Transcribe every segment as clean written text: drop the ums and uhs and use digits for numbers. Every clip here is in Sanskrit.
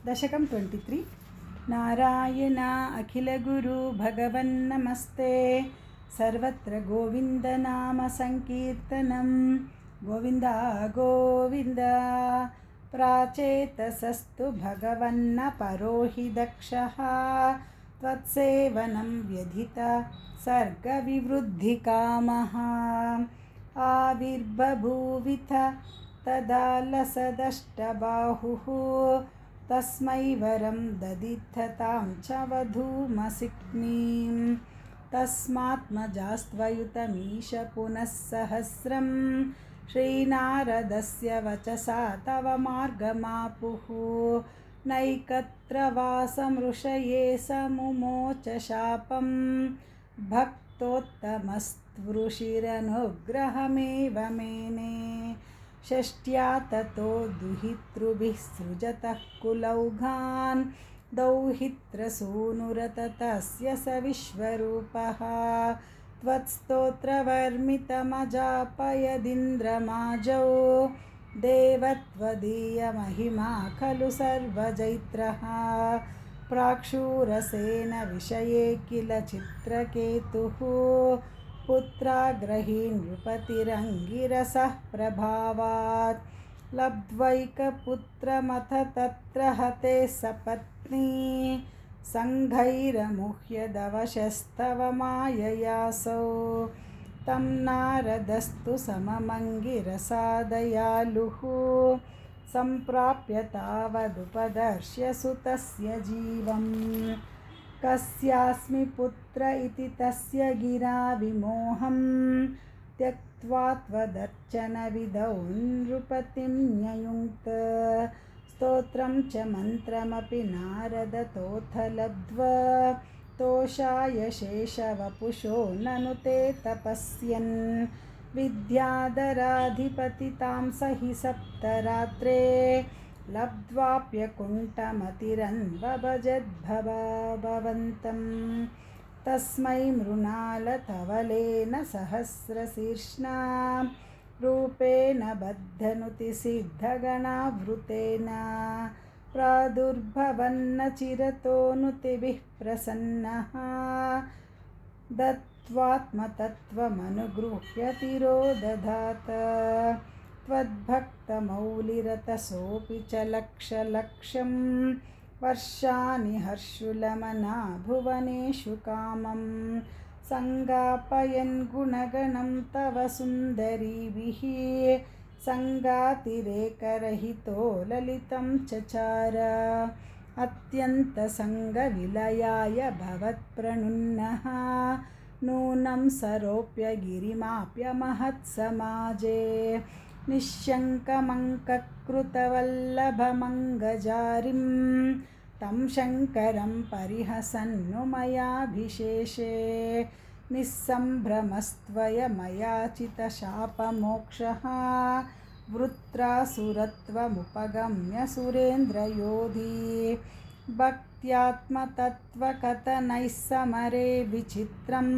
दशकं 23 नारायण अखिलगुरु भगवन्नमस्ते सर्वत्र गोविन्दनामसङ्कीर्तनं गोविन्द गोविन्द प्राचेतसस्तु भगवन्न परो हि दक्षः त्वत्सेवनं व्यधित सर्गविवृद्धिकामः आविर्बभूविथ तदा लसदष्टबाहुः तस्मै वरं ददिद्धतां च वधूमसिक्नीं तस्मात्मजास्त्वयुतमीश पुनः सहस्रं श्रीनारदस्य वचसा तव मार्गमापुः नैकत्र वासमृषये समुमोच शापं भक्तोत्तमस्त्वृषिरनुग्रहमेव मेने षष्ट्या ततो दुहितृभिः सृजतः कुलौघान् दौहित्रसूनुरततस्य स विश्वरूपः त्वत्स्तोत्रवर्मितमजापयदिन्द्रमाजौ देवत्वदीयमहिमा खलु सर्वजैत्रः प्राक्षूरसेन विषये किल चित्रकेतुः पुत्राग्रही नृपतिरङ्गिरसः प्रभावात् लब्ध्वैकपुत्रमथ तत्र हते सपत्नी सङ्घैरमुह्यदवशस्तव माययासौ तं नारदस्तु सममङ्गिरसादयालुः सम्प्राप्य तावदुपदर्श्य सुतस्य जीवम् कस्यास्मि पुत्र इति तस्य गिरा विमोहं त्यक्त्वा त्वदर्चनविधौ नृपतिं न्ययुङ्क्त स्तोत्रं च मन्त्रमपि नारदतोऽथ लब्ध्वा तोषाय शेषवपुषो ननु ते तपस्यन् विद्याधराधिपतितां स हि सप्तरात्रे लब्ध्वाप्यकुण्ठमतिरन्वभजद्भवन्तं तस्मै मृणालधवलेन सहस्रशीर्ष्णा रूपेण बद्धनुतिसिद्धगणावृतेन प्रादुर्भवन्न चिरतोऽनुतिभिः प्रसन्नः दत्त्वात्मतत्त्वमनुगृह्य तिरोदधात त्वद्भक्तमौलिरतसोऽपि च लक्षलक्षं वर्षाणि हर्षुलमना भुवनेषु कामं सङ्गापयन् गुणगणं तव सुन्दरीभिः सङ्गातिरेकरहितो ललितं चचार अत्यन्तसङ्गविलयाय भवत्प्रणुन्नः नूनं सरोप्य गिरिमाप्य महत्समाजे निःशङ्कमङ्ककृतवल्लभमङ्गजारिं तं शङ्करं परिहसन्नु मयाभिशेषे निःसम्भ्रमस्त्वयमयाचितशापमोक्षः वृत्रासुरत्वमुपगम्य सुरेन्द्रयोधी भक्त्यात्मतत्त्वकथनैः समरे विचित्रं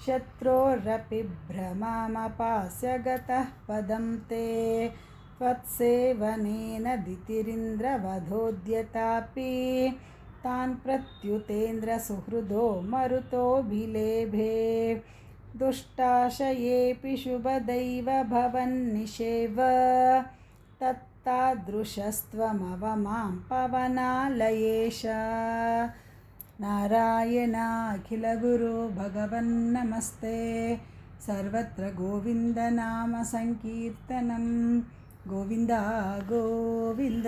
शत्रोरपि भ्रमामपास्य गतः पदं ते त्वत्सेवनेन दितिरिन्द्रवधोद्यतापि तान् प्रत्युतेन्द्रसुहृदो मरुतोऽभिलेभे दुष्टाशयेऽपि शुभदैव भवन्निषेव तत्तादृशस्त्वमवमां पवनालयेश नारायण अखिलगुरु भगवन्नमस्ते सर्वत्र गोविन्दनामसङ्कीर्तनं गोविन्द गोविन्द।